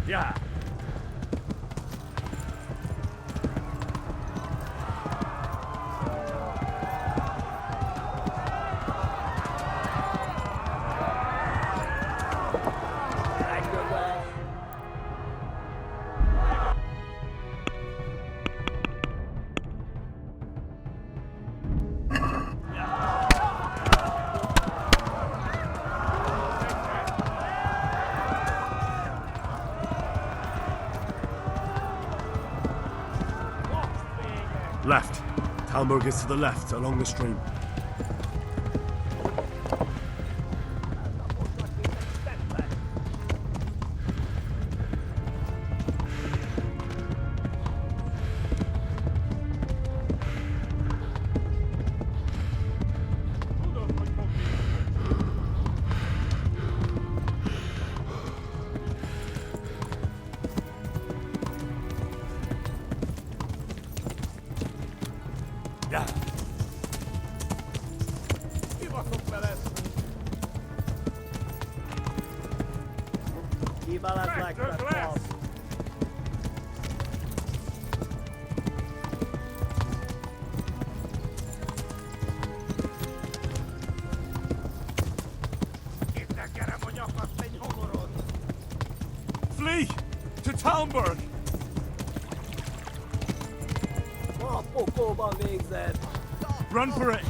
Yeah. Left. Talmberg is to the left, along the stream. Flee! To Talmberg! Run for it!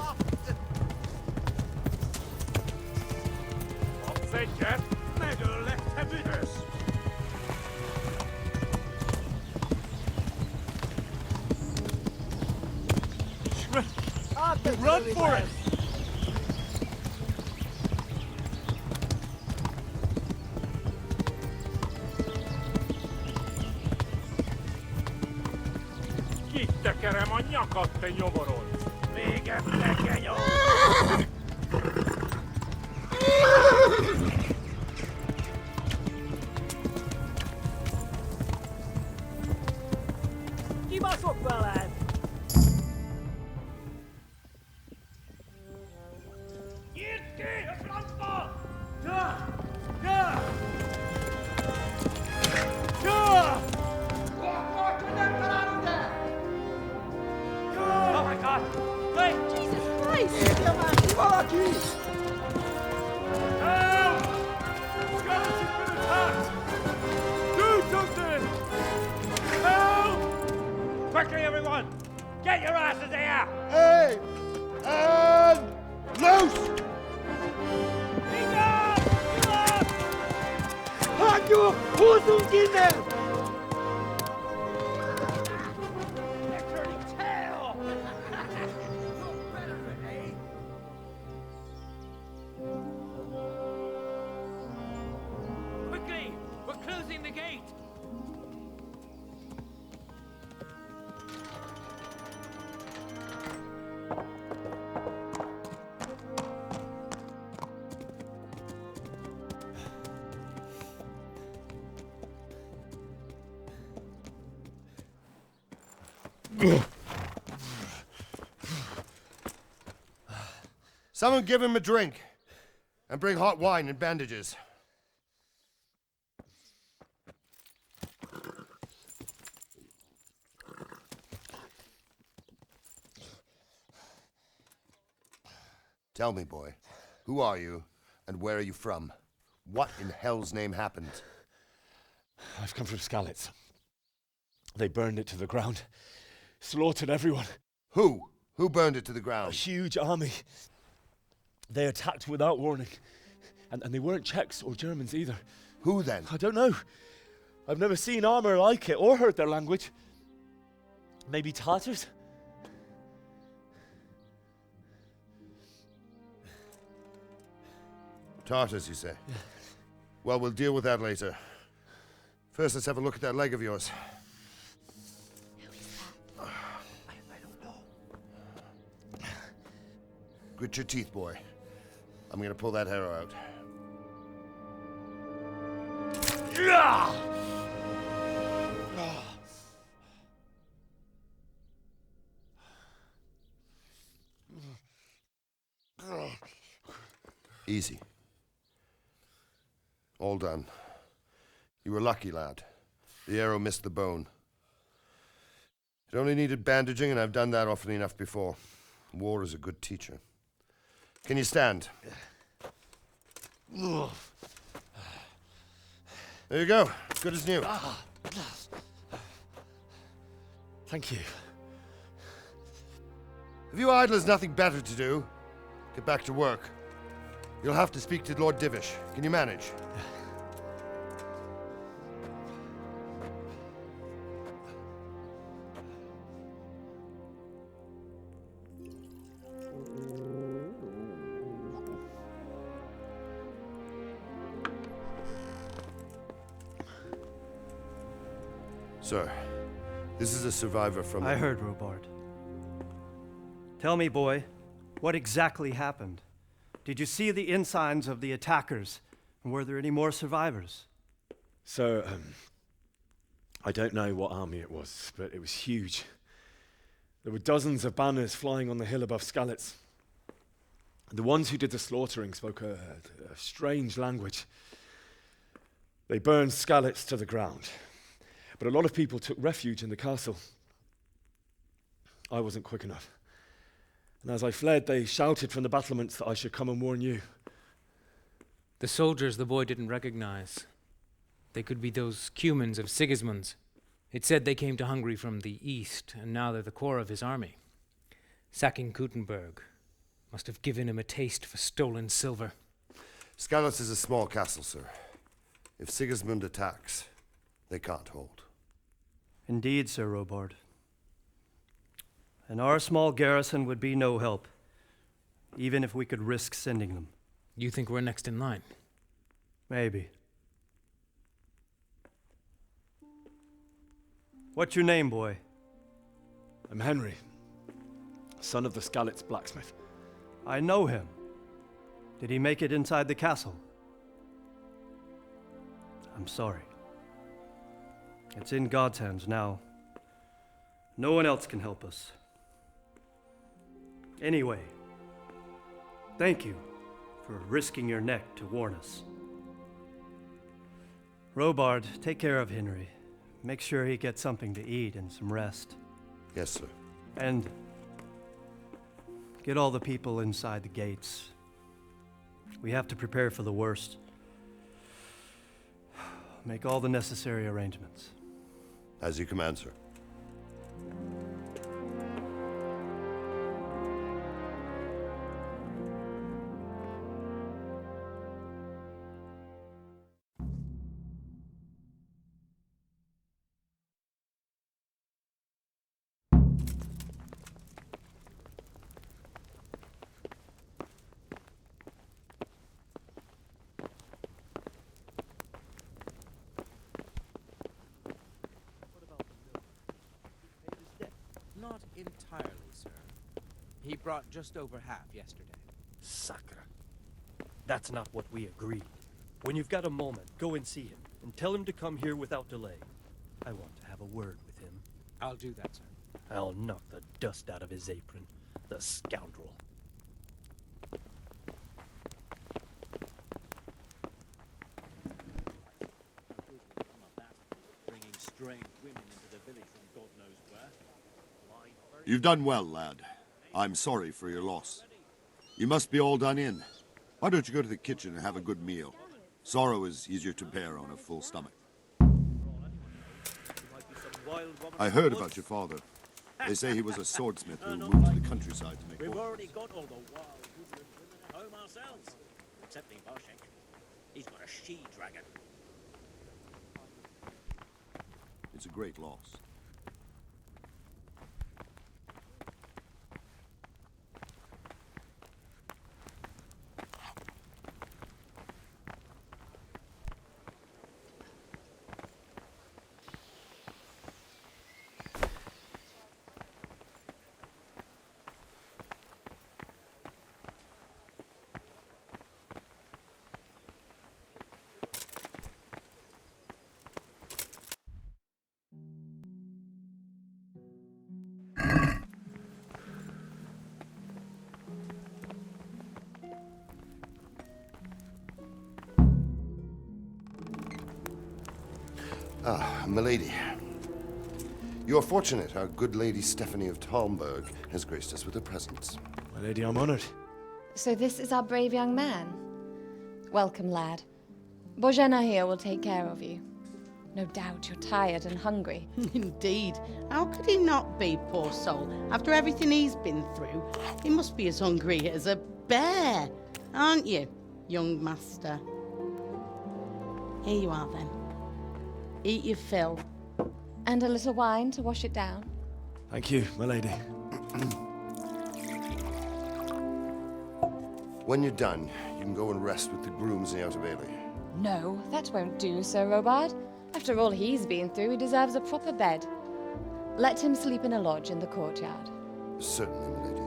Run for it! Kitekerem a nyakat, te nyoborod! Véged legyen jó! Kibaszok veled! Nyitd ki a francba! Oh my God! Wait! Jesus Christ! Help! Skeleton's been attacked! Do something! Help! Quickly, everyone! Get your asses here! Hey! And loose! Hagyjuk! Húzzunk innen! They're turning tail! Quickly! We're closing the gate! Someone give him a drink. And bring hot wine and bandages. Tell me, boy, who are you, and where are you from? What in hell's name happened? I've come from Skalitz. They burned it to the ground. Slaughtered everyone. Who? Who burned it to the A ground? huge army. They attacked without warning. And they weren't Czechs or Germans either. Who then? I don't know. I've never seen armor like it or heard their language. Maybe Tatars? Tartars, you say? Yeah. Well, we'll deal with that later. First, let's have a look at that leg of yours. I don't know. Grit your teeth, boy. I'm gonna pull that arrow out. Easy. All done. You were lucky, lad. The arrow missed the bone. It only needed bandaging, and I've done that often enough before. War is a good teacher. Can you stand? There you go. Good as new. Thank you. If you idlers nothing better to do, get back to work. You'll have to speak to Lord Divish. Can you manage? Sir, this is a survivor from... I heard, Robard. Tell me, boy, what exactly happened? Did you see the ensigns of the attackers? And were there any more survivors? So, I don't know what army it was, but it was huge. There were dozens of banners flying on the hill above Skalitz. The ones who did the slaughtering spoke a strange language. They burned Skalitz to the ground. But a lot of people took refuge in the castle. I wasn't quick enough. And as I fled, they shouted from the battlements that I should come and warn you. The soldiers the boy didn't recognize. They could be those Cumans of Sigismund's. It said they came to Hungary from the east, and now they're the core of his army. Sacking Gutenberg must have given him a taste for stolen silver. Skalitz is a small castle, sir. If Sigismund attacks, they can't hold. Indeed, Sir Robard. And our small garrison would be no help, even if we could risk sending them. You think we're next in line? Maybe. What's your name, boy? I'm Henry, son of the Skalitz blacksmith. I know him. Did he make it inside the castle? I'm sorry. It's in God's hands now. No one else can help us. Anyway, thank you for risking your neck to warn us. Robard, take care of Henry. Make sure he gets something to eat and some rest. Yes, sir. And get all the people inside the gates. We have to prepare for the worst. Make all the necessary arrangements. As you command, sir. Not entirely, sir. He brought just over half yesterday. Sacre. That's not what we agreed. When you've got a moment, go and see him, and tell him to come here without delay. I want to have a word with him. I'll do that, sir. I'll knock the dust out of his apron, the scoundrel. Bringing strange women into the village from God knows where. You've done well, lad. I'm sorry for your loss. You must be all done in. Why don't you go to the kitchen and have a good meal? Sorrow is easier to bear on a full stomach. I heard about your father. They say he was a swordsmith who moved to the countryside to make We've war. already got all the wild woodland women at home ourselves. Excepting Barshek. He's got a she-dragon. It's a great loss. Ah, milady. You are fortunate our good lady Stephanie of Talmberg has graced us with her presence. My lady, I'm honored. So this is our brave young man. Welcome, lad. Bojena here will take care of you. No doubt you're tired and hungry. Indeed. How could he not be, poor soul? After everything he's been through, he must be as hungry as a bear, aren't you, young master? Here you are, then. Eat your fill. And a little wine to wash it down. Thank you, my lady. When you're done, you can go and rest with the grooms in the Outer Bailey. No, that won't do, Sir Robard. After all he's been through, he deserves a proper bed. Let him sleep in a lodge in the courtyard. Certainly, milady.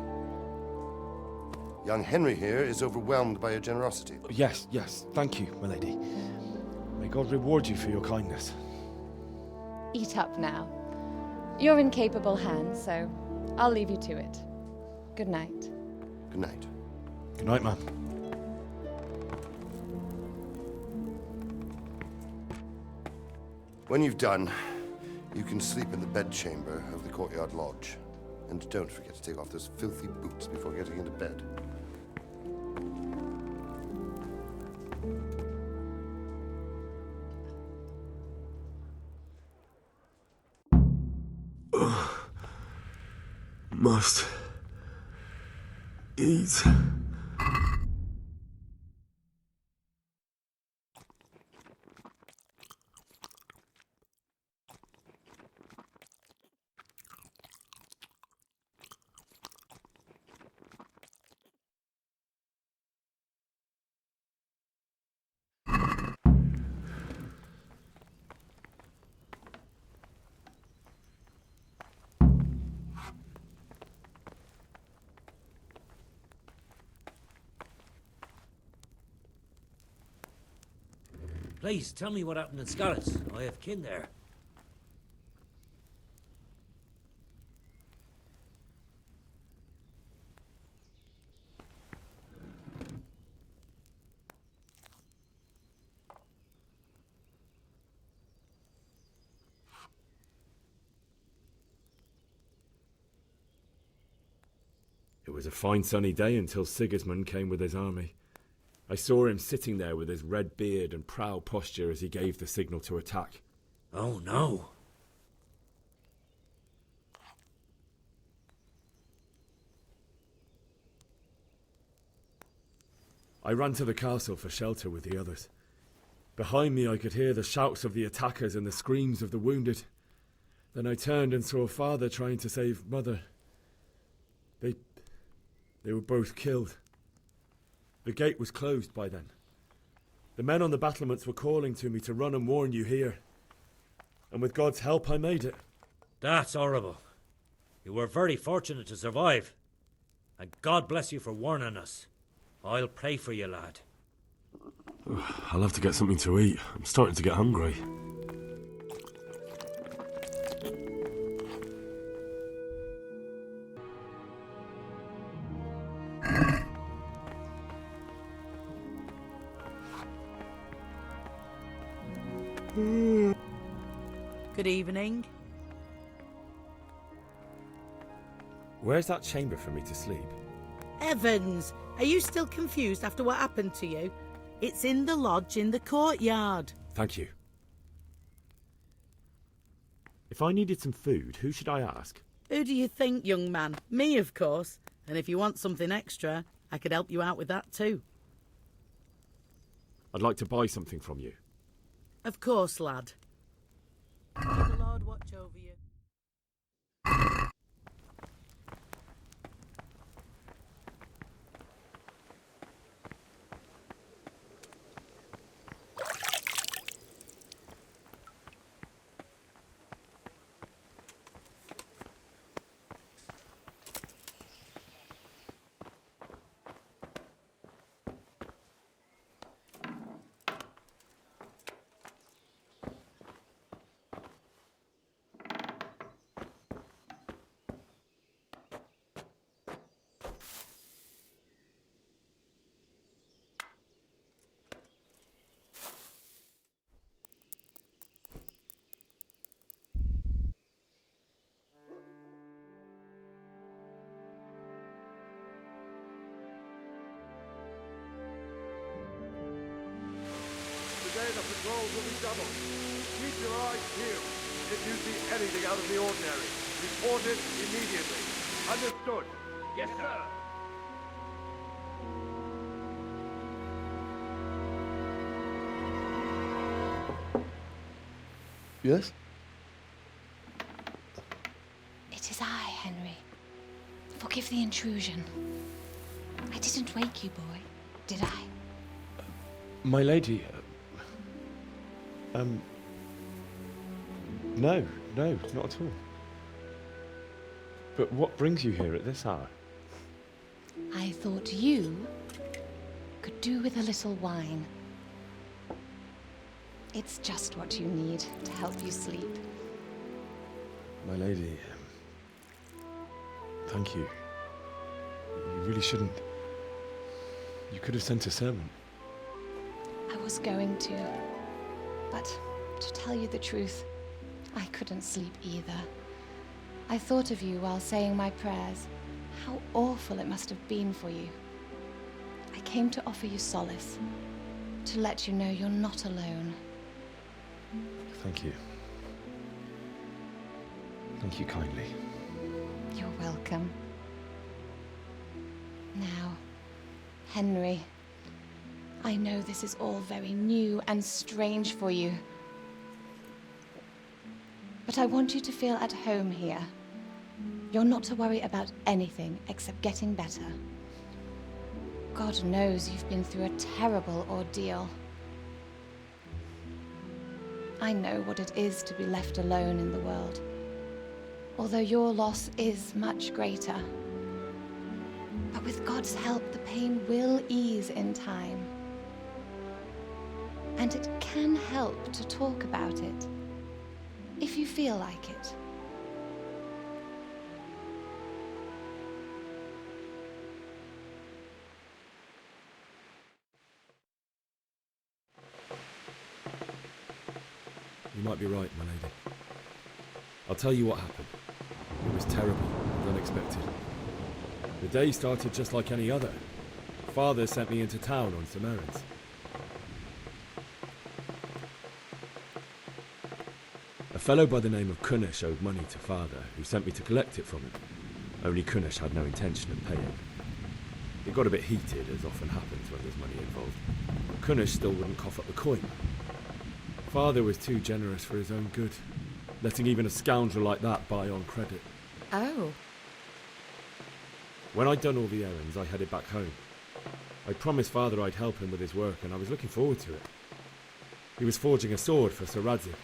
Young Henry here is overwhelmed by your generosity. Yes, thank you, my lady. May God reward you for your kindness. Eat up now. You're in capable hands, so I'll leave you to it. Good night. Good night. Good night, ma'am. When you've done, you can sleep in the bedchamber of the courtyard lodge. And don't forget to take off those filthy boots before getting into bed. Must eat. Please, tell me what happened in Scarlet's. I have kin there. It was a fine sunny day until Sigismund came with his army. I saw him sitting there with his red beard and proud posture as he gave the signal to attack. Oh no. I ran to the castle for shelter with the others. Behind me I could hear the shouts of the attackers and the screams of the wounded. Then I turned and saw Father trying to save Mother. They were both killed. The gate was closed by then. The men on the battlements were calling to me to run and warn you here. And with God's help, I made it. That's horrible. You were very fortunate to survive. And God bless you for warning us. I'll pray for you, lad. I'll have to get something to eat. I'm starting to get hungry. Good evening. Where's that chamber for me to sleep? Evans, are you still confused after what happened to you? It's in the lodge in the courtyard. Thank you. If I needed some food, who should I ask? Who do you think, young man? Me, of course. And if you want something extra, I could help you out with that too. I'd like to buy something from you. Of course, lad. May the Lord watch over you. Today the patrols will be doubled. Keep your eyes peeled. If you see anything out of the ordinary, report it immediately. Understood? Yes, sir. Yes? It is I, Henry. Forgive the intrusion. I didn't wake you, boy, did I? My lady, no, not at all. But what brings you here at this hour? I thought you could do with a little wine. It's just what you need to help you sleep. My lady, thank you. You really shouldn't. You could have sent a servant. I was going to, but to tell you the truth, I couldn't sleep either. I thought of you while saying my prayers. How awful it must have been for you. I came to offer you solace, to let you know you're not alone. Thank you. Thank you kindly. You're welcome. Now, Henry, I know this is all very new and strange for you. But I want you to feel at home here. You're not to worry about anything except getting better. God knows you've been through a terrible ordeal. I know what it is to be left alone in the world, although your loss is much greater. But with God's help, the pain will ease in time. And it can help to talk about it, if you feel like it. You might be right, my lady. I'll tell you what happened. It was terrible and unexpected. The day started just like any other. Father sent me into town on some errands. A fellow by the name of Kunnish owed money to Father, who sent me to collect it from him. Only Kunnish had no intention of paying. It got a bit heated, as often happens when there's money involved. But Kunnish still wouldn't cough up the coin. Father was too generous for his own good, letting even a scoundrel like that buy on credit. Oh. When I'd done all the errands, I headed back home. I promised Father I'd help him with his work, and I was looking forward to it. He was forging a sword for Sir Radzik.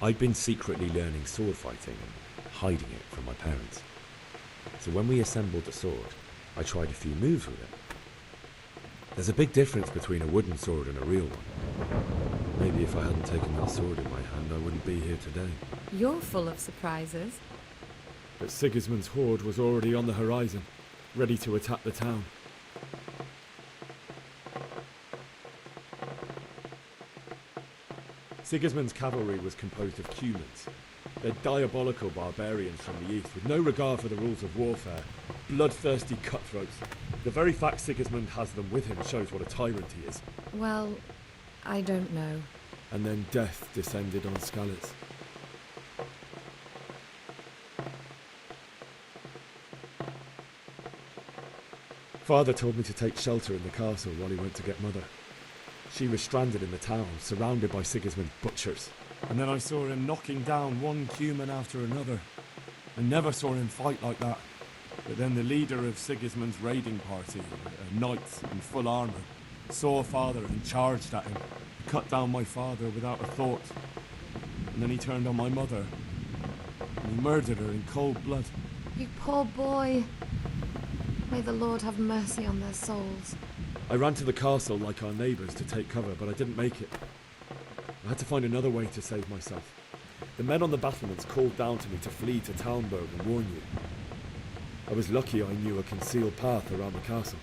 I'd been secretly learning sword fighting and hiding it from my parents. So when we assembled the sword, I tried a few moves with it. There's a big difference between a wooden sword and a real one. Maybe if I hadn't taken that sword in my hand, I wouldn't be here today. You're full of surprises. But Sigismund's horde was already on the horizon, ready to attack the town. Sigismund's cavalry was composed of Cumans, They're diabolical barbarians from the east, with no regard for the rules of warfare. Bloodthirsty cutthroats. The very fact Sigismund has them with him shows what a tyrant he is. Well, I don't know. And then death descended on Skalitz. Father told me to take shelter in the castle while he went to get Mother. She was stranded in the town, surrounded by Sigismund's butchers. And then I saw him knocking down one human after another. I never saw him fight like that. But then the leader of Sigismund's raiding party, a knight in full armour, saw Father and charged at him. Cut down my father without a thought. And then he turned on my mother. And he murdered her in cold blood. You poor boy. May the Lord have mercy on their souls. I ran to the castle like our neighbours to take cover, but I didn't make it. I had to find another way to save myself. The men on the battlements called down to me to flee to Talmberg and warn you. I was lucky I knew a concealed path around the castle.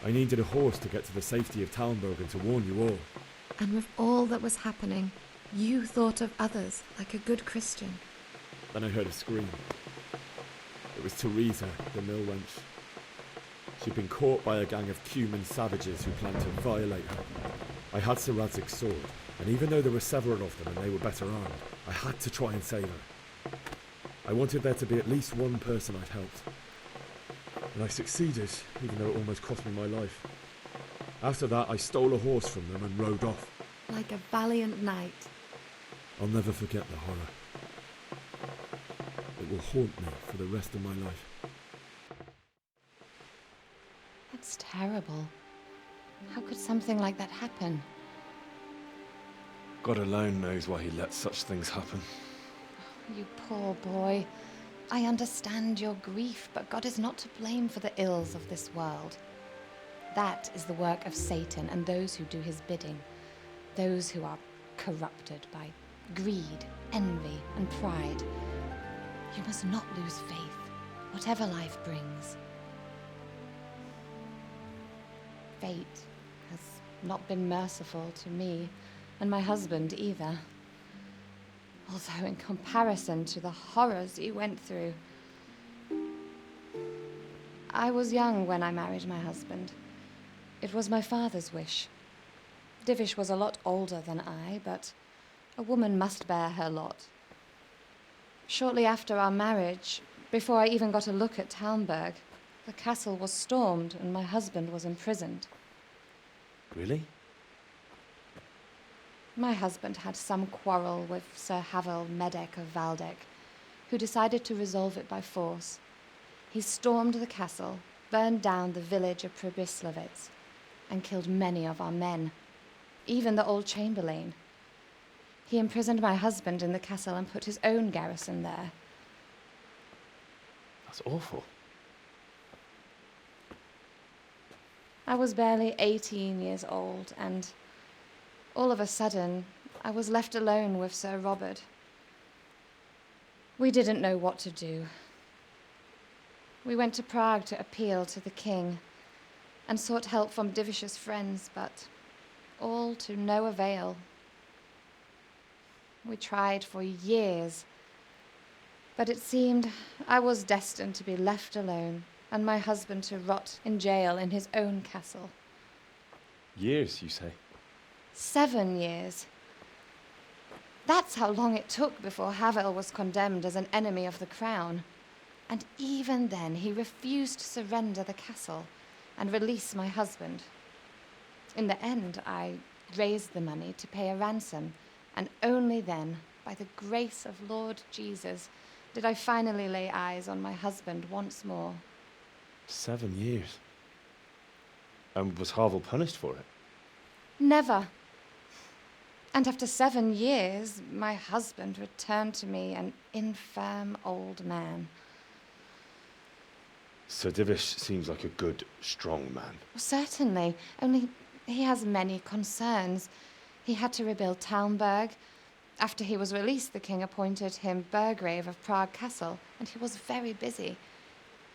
I needed a horse to get to the safety of Talmberg and to warn you all. And with all that was happening, you thought of others like a good Christian. Then I heard a scream. It was Teresa, the mill wench. She'd been caught by a gang of Cuman savages who planned to violate her. I had Sir Radzig's sword, and even though there were several of them and they were better armed, I had to try and save her. I wanted there to be at least one person I'd helped. And I succeeded, even though it almost cost me my life. After that, I stole a horse from them and rode off. Like a valiant knight. I'll never forget the horror. It will haunt me for the rest of my life. That's terrible. How could something like that happen? God alone knows why he lets such things happen. You poor boy. I understand your grief, but God is not to blame for the ills of this world. That is the work of Satan and those who do his bidding. Those who are corrupted by greed, envy, and pride. You must not lose faith, whatever life brings. Fate has not been merciful to me, and my husband either. Although in comparison to the horrors he went through. I was young when I married my husband. It was my father's wish. Divish was a lot older than I, but a woman must bear her lot. Shortly after our marriage, before I even got a look at Talmberg, the castle was stormed and my husband was imprisoned. Really? My husband had some quarrel with Sir Havel Medek of Valdek, who decided to resolve it by force. He stormed the castle, burned down the village of Pribyslavitz, and killed many of our men, even the old chamberlain. He imprisoned my husband in the castle and put his own garrison there. That's awful. I was barely 18 years old, and all of a sudden, I was left alone with Sir Robert. We didn't know what to do. We went to Prague to appeal to the king and sought help from Divish's friends, but all to no avail. We tried for years, but it seemed I was destined to be left alone and my husband to rot in jail in his own castle. Years, you say? 7 years. That's how long it took before Havel was condemned as an enemy of the crown. And even then, he refused to surrender the castle and release my husband. In the end, I raised the money to pay a ransom, and only then, by the grace of Lord Jesus, did I finally lay eyes on my husband once more. 7 years? And was Havel punished for it? Never. And after 7 years, my husband returned to me an infirm old man. Sir Divish seems like a good, strong man. Certainly, only he has many concerns. He had to rebuild Talmberg. After he was released, the king appointed him Burgrave of Prague Castle, and he was very busy.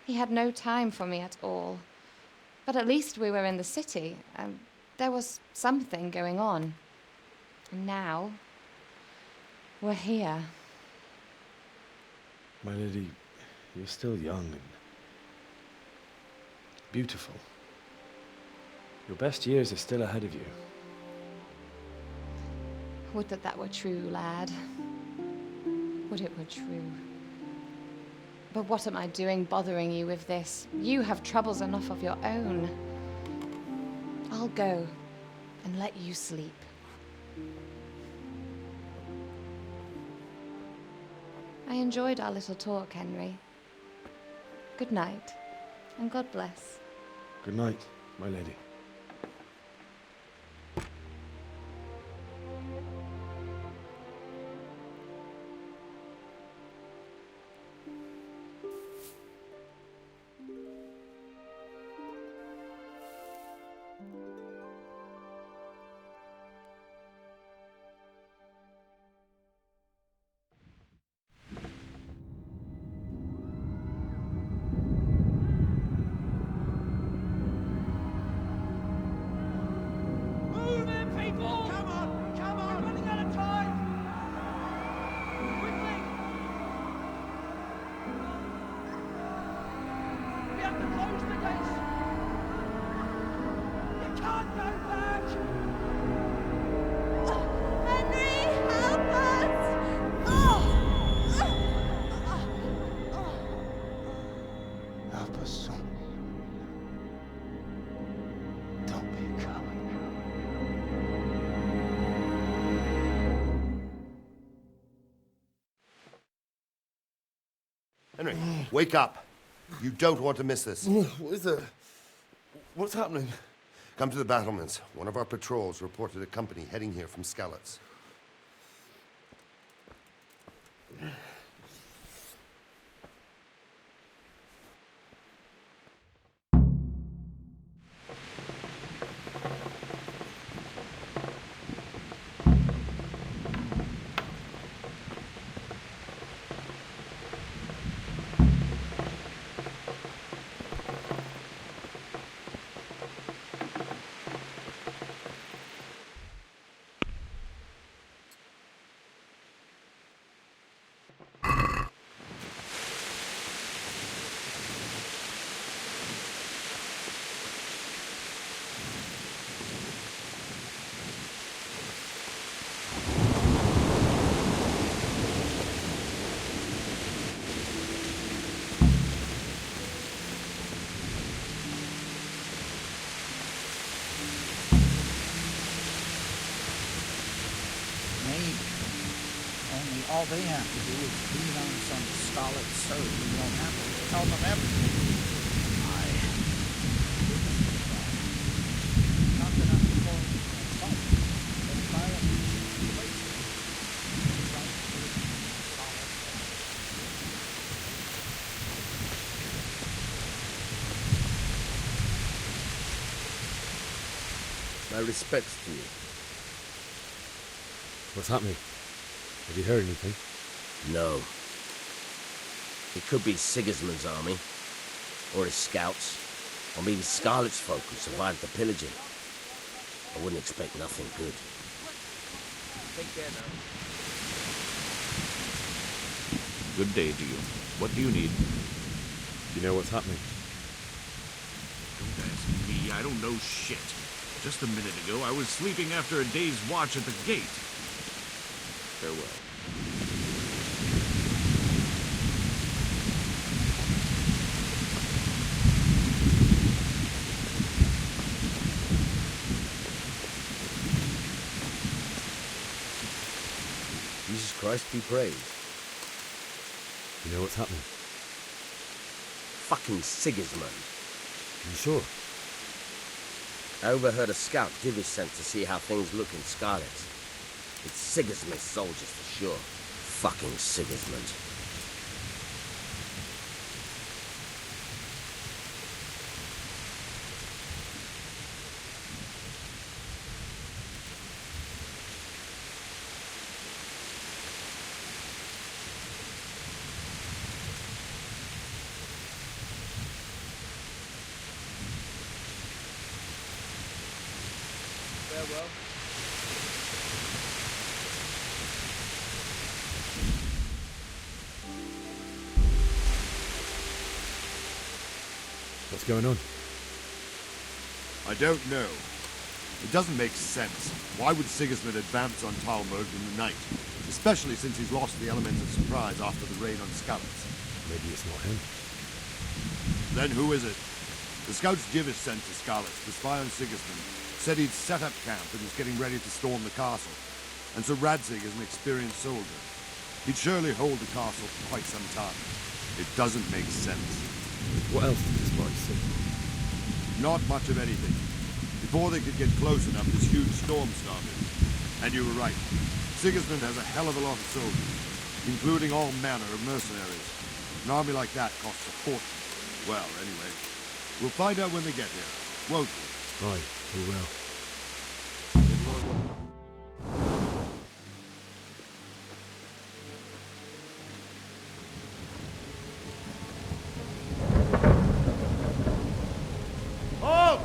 He had no time for me at all. But at least we were in the city. There was something going on. And now, we're here. My lady, you're still young and beautiful. Your best years are still ahead of you. Would that that were true, lad. Would it were true. But what am I doing bothering you with this? You have troubles enough of your own. I'll go and let you sleep. I enjoyed our little talk, Henry. Good night, and God bless. Good night, my lady. Henry, wake up. You don't want to miss this. What is it? What's happening? Come to the battlements. One of our patrols reported a company heading here from Skalitz. All they have to do is lean on some scarlet serve. You don't have to tell them everything. Not that I'm going to fight, but if I am My respects to you. What's happening? Have you heard anything? No. It could be Sigismund's army, or his scouts, or maybe Scarlet's folk who survived the pillaging. I wouldn't expect nothing good. Take care now. Good day to you. What do you need? Do you know what's happening? Don't ask me. I don't know shit. Just a minute ago, I was sleeping after a day's watch at the gate. Farewell. Jesus Christ be praised. You know what's happening? Fucking Sigismund. You sure? I overheard a scout Divish sent to see how things look in Scarlet. It's Sigismund's soldiers for sure. Fucking Sigismund. Farewell. What's going on? I don't know. It doesn't make sense. Why would Sigismund advance on Talmberg in the night? Especially since he's lost the element of surprise after the raid on Skalitz. Maybe it's not him. Then who is it? The scouts Divish sent to Skalitz to spy on Sigismund said he'd set up camp and was getting ready to storm the castle. And so Radzig is an experienced soldier. He'd surely hold the castle for quite some time. It doesn't make sense. What else did the spies see? Not much of anything. Before they could get close enough, this huge storm started. And you were right. Sigismund has a hell of a lot of soldiers, including all manner of mercenaries. An army like that costs a fortune. Well, anyway, we'll find out when they get here, won't we? Aye, we will. Halt!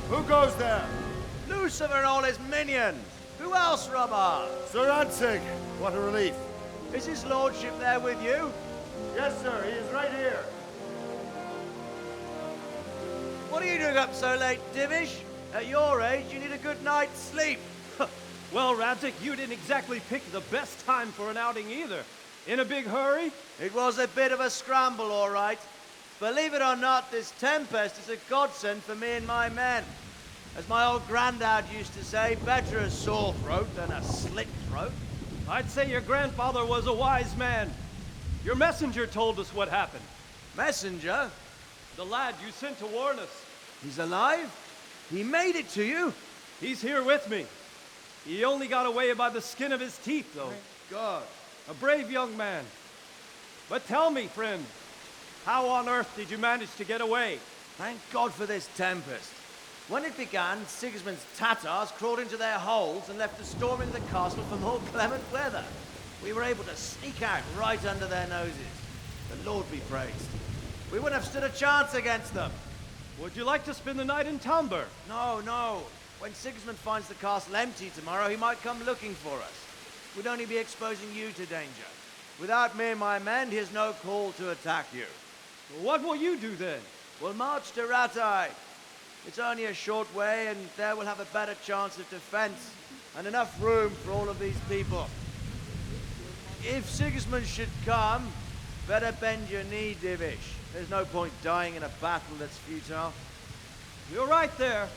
Who goes there? Lucifer and all his minions. Who else, Robert? Sir Radzig. What a relief. Is his lordship there with you? Yes, sir. He is right here. What are you doing up so late, Divish? At your age, you need a good night's sleep. Well, Radzig, you didn't exactly pick the best time for an outing either. In a big hurry? It was a bit of a scramble, all right. Believe it or not, this tempest is a godsend for me and my men. As my old granddad used to say, better a sore throat than a slit throat. I'd say your grandfather was a wise man. Your messenger told us what happened. Messenger? The lad you sent to warn us. He's alive? He made it to you? He's here with me. He only got away by the skin of his teeth, though. Thank God. A brave young man. But tell me, friend, how on earth did you manage to get away? Thank God for this tempest. When it began, Sigismund's Tatars crawled into their holes and left us storming the castle for more clement weather. We were able to sneak out right under their noses. The Lord be praised. We wouldn't have stood a chance against them. Would you like to spend the night in Talmberg? No, no. When Sigismund finds the castle empty tomorrow, he might come looking for us. We'd only be exposing you to danger. Without me and my men, he has no call to attack you. Well, what will you do then? We'll march to Ratai. It's only a short way, and there we'll have a better chance of defense and enough room for all of these people. If Sigismund should come, better bend your knee, Divish. There's no point dying in a battle that's futile. You're right there.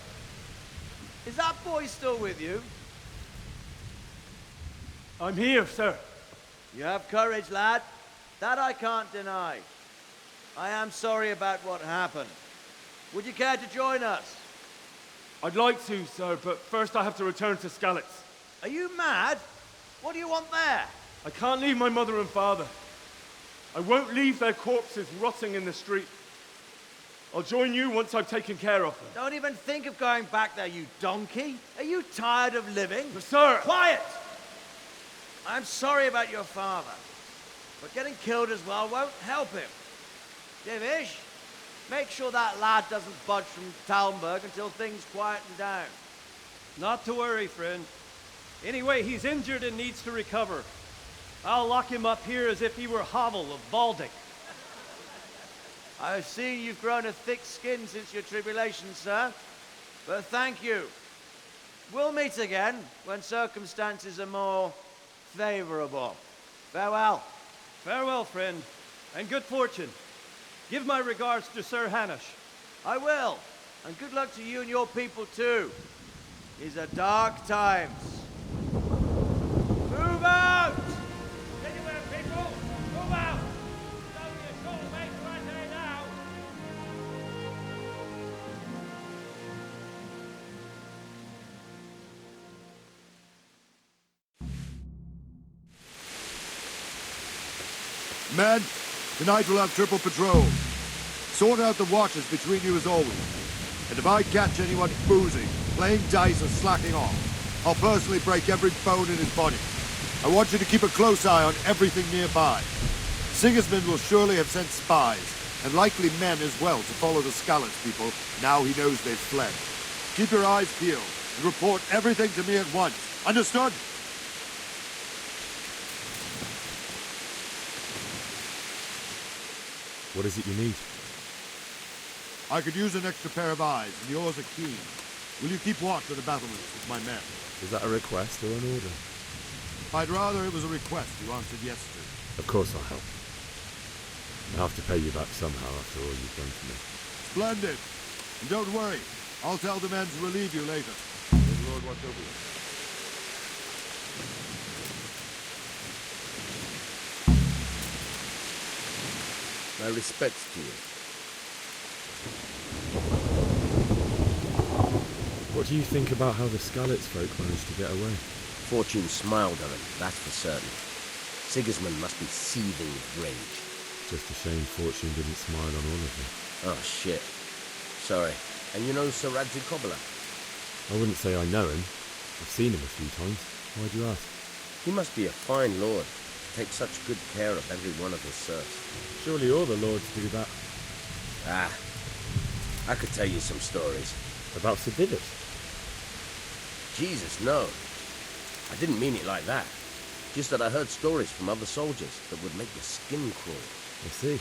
Is that boy still with you? I'm here, sir. You have courage, lad. That I can't deny. I am sorry about what happened. Would you care to join us? I'd like to, sir, but first I have to return to Skalitz. Are you mad? What do you want there? I can't leave my mother and father. I won't leave their corpses rotting in the street. I'll join you once I've taken care of them. Don't even think of going back there, you donkey. Are you tired of living? But sir! Quiet! I'm sorry about your father, but getting killed as well won't help him. Divish, make sure that lad doesn't budge from Talmberg until things quieten down. Not to worry, friend. Anyway, he's injured and needs to recover. I'll lock him up here as if he were Havel of Baldic. I've seen you've grown a thick skin since your tribulation, sir. But thank you. We'll meet again when circumstances are more favorable. Farewell. Farewell, friend, and good fortune. Give my regards to Sir Hanush. I will. And good luck to you and your people, too. These are dark times. Move out! Anywhere, people! Move out! It's only a short way to right there now! Men, tonight we'll have triple patrol. Sort out the watches between you as always. And if I catch anyone boozing, playing dice or slacking off, I'll personally break every bone in his body. I want you to keep a close eye on everything nearby. Sigismund will surely have sent spies, and likely men as well, to follow the Skalitz people now he knows they've fled. Keep your eyes peeled. and report everything to me at once. Understood? What is it you need? I could use an extra pair of eyes, and yours are keen. Will you keep watch of the battlements with my men? Is that a request or an order? I'd rather it was a request you answered yes to. Of course I'll help. I'll have to pay you back somehow after all you've done for me. Splendid! And don't worry, I'll tell the men to relieve you later. May the Lord watch over you. My respects to you. What do you think about how the Skalitz folk managed to get away? Fortune smiled on him, that's for certain. Sigismund must be seething with rage. Just a shame Fortune didn't smile on all of them. Oh, shit. Sorry. And you know Sir Radzi Cobbler? I wouldn't say I know him. I've seen him a few times. Why'd you ask? He must be a fine lord. Takes such good care of every one of his serfs. Surely all the lords do that. Ah, I could tell you some stories. About Sir Divish? Jesus, no. I didn't mean it like that. Just that I heard stories from other soldiers that would make your skin crawl. I see.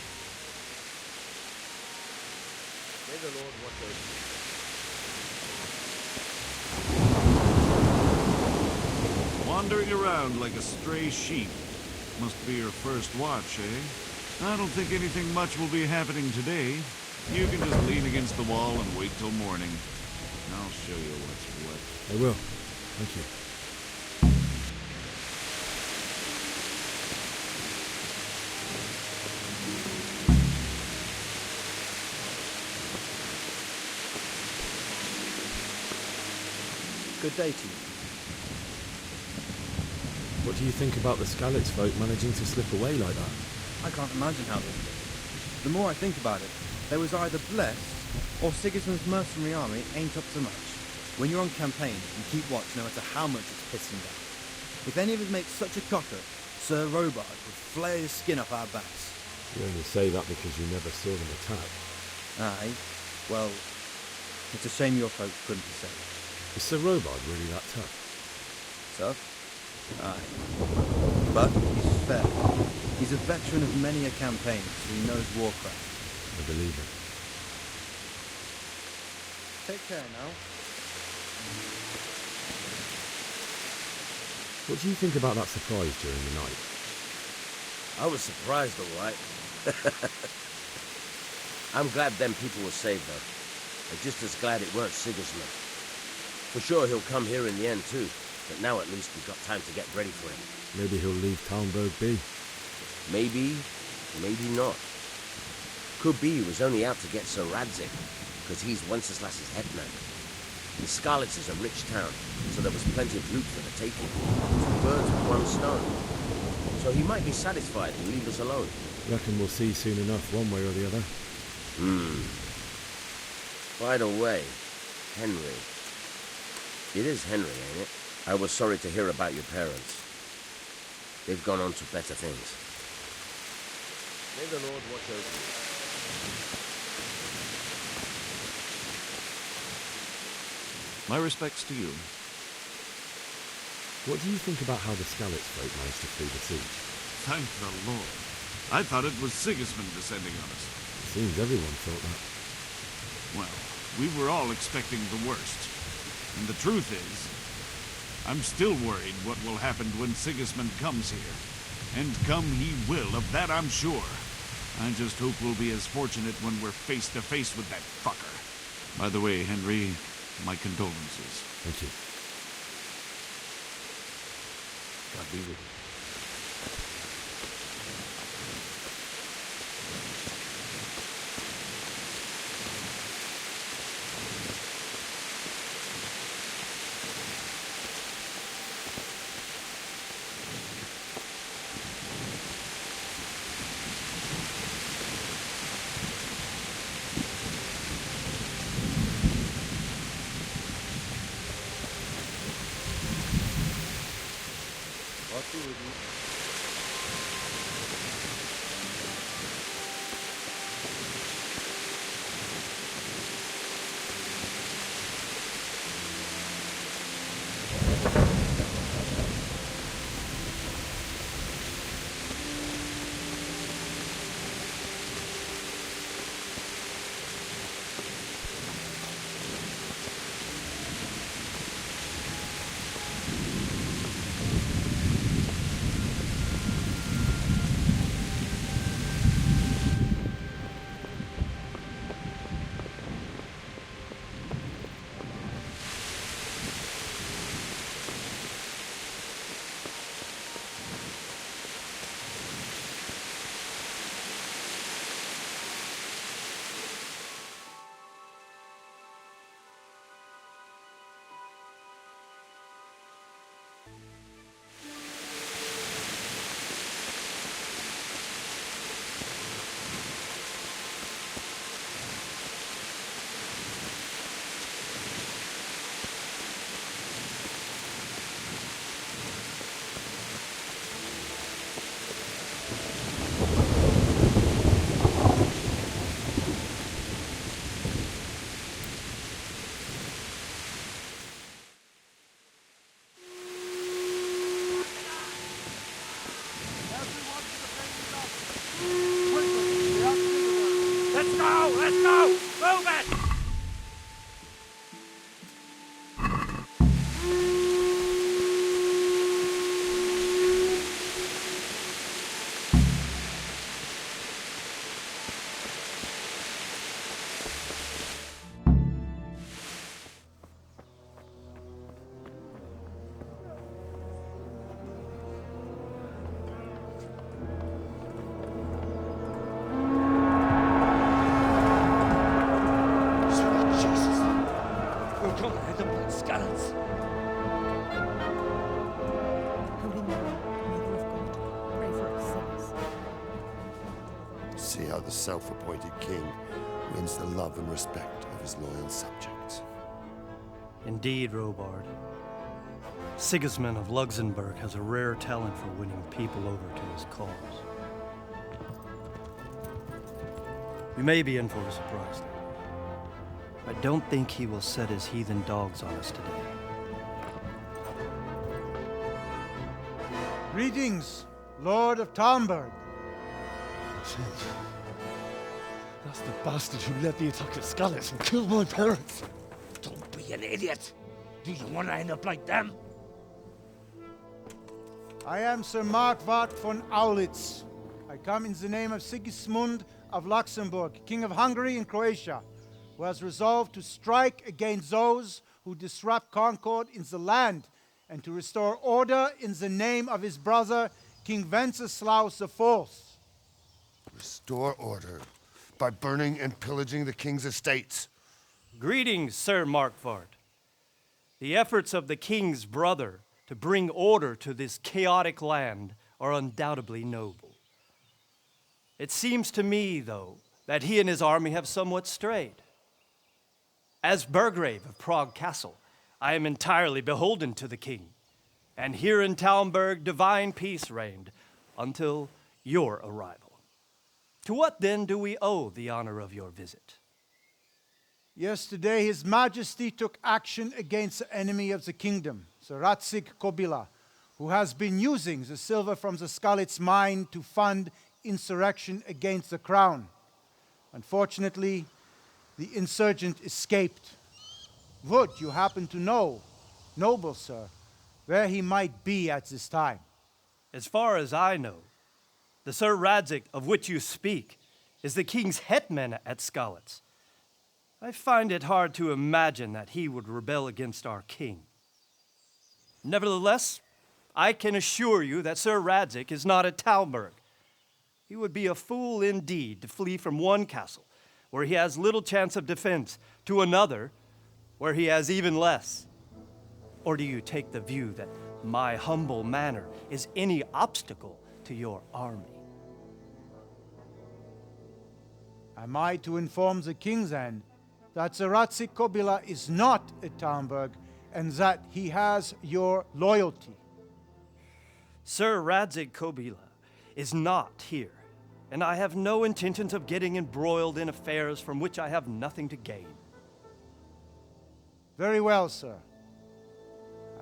May the Lord watch over you. Wandering around like a stray sheep. Must be your first watch, eh? I don't think anything much will be happening today. You can just lean against the wall and wait till morning. I'll show you what's what. I will. Thank you. Good day to you. What do you think about the Skalitz folk managing to slip away like that? I can't imagine how they did. The more I think about it, they was either blessed, or Sigismund's mercenary army ain't up to much. When you're on campaign, you keep watch no matter how much it's pissing down. If any of us make such a cocker, Sir Robard would flare his skin off our backs. You only say that because you never saw them attack. Aye, well, it's a shame your folk couldn't be saved. Is Sir Robard really that tough? Tough? Aye. But he's fair. He's a veteran of many a campaign, so he knows warcraft. I believe it. Take care now. What do you think about that surprise during the night? I was surprised, all right. I'm glad them people were saved, though. I'm just as glad it weren't Sigismund. For sure he'll come here in the end, too. But now at least we've got time to get ready for him. Maybe he'll leave Talmberg be. Maybe, maybe not. Could be he was only out to get Sir Radzik, because he's Wenceslas's headman. The Skalitz is a rich town, so there was plenty of loot for the taking. 2 birds with 1 stone. So he might be satisfied and leave us alone. Reckon we'll see soon enough, one way or the other. By the way, Henry. It is Henry, ain't it? I was sorry to hear about your parents. They've gone on to better things. May the Lord watch over you. My respects to you. What do you think about how the Skalitz folk managed to flee the siege? Thank the Lord. I thought it was Sigismund descending on us. Seems everyone thought that. Well, we were all expecting the worst. And the truth is, I'm still worried what will happen when Sigismund comes here. And come he will, of that I'm sure. I just hope we'll be as fortunate when we're face to face with that fucker. By the way, Henry, my condolences. Thank you. God be with you. God be with you. Let's go! Let's go! Move it! See how the self-appointed king wins the love and respect of his loyal subjects. Indeed, Robard. Sigismund of Luxembourg has a rare talent for winning people over to his cause. We may be in for a surprise, though. I don't think he will set his heathen dogs on us today. Greetings, Lord of Talmberg. That's the bastard who led the attack at Scarlet and killed my parents. Don't be an idiot. Do you want to end up like them? I am Sir Markwart von Aulitz. I come in the name of Sigismund of Luxembourg, King of Hungary and Croatia, who has resolved to strike against those who disrupt concord in the land and to restore order in the name of his brother, King Wenceslaus IV. Restore order by burning and pillaging the king's estates. Greetings, Sir Markwart. The efforts of the king's brother to bring order to this chaotic land are undoubtedly noble. It seems to me, though, that he and his army have somewhat strayed. As Burgrave of Prague Castle, I am entirely beholden to the king, and here in Talmberg divine peace reigned until your arrival. To what then do we owe the honor of your visit? Yesterday, His Majesty took action against the enemy of the kingdom, Sir Radzig Kobyla, who has been using the silver from the Skalitz mine to fund insurrection against the crown. Unfortunately, the insurgent escaped. Would you happen to know, noble sir, where he might be at this time? As far as I know, the Sir Radzig of which you speak is the king's hetman at Skalitz. I find it hard to imagine that he would rebel against our king. Nevertheless, I can assure you that Sir Radzig is not at Talmberg. He would be a fool indeed to flee from one castle where he has little chance of defense to another where he has even less. Or do you take the view that my humble manner is any obstacle to your army? Am I to inform the king then that Sir Radzig Kobyla is not at Talmberg and that he has your loyalty? Sir Radzig Kobyla is not here, and I have no intentions of getting embroiled in affairs from which I have nothing to gain. Very well, sir.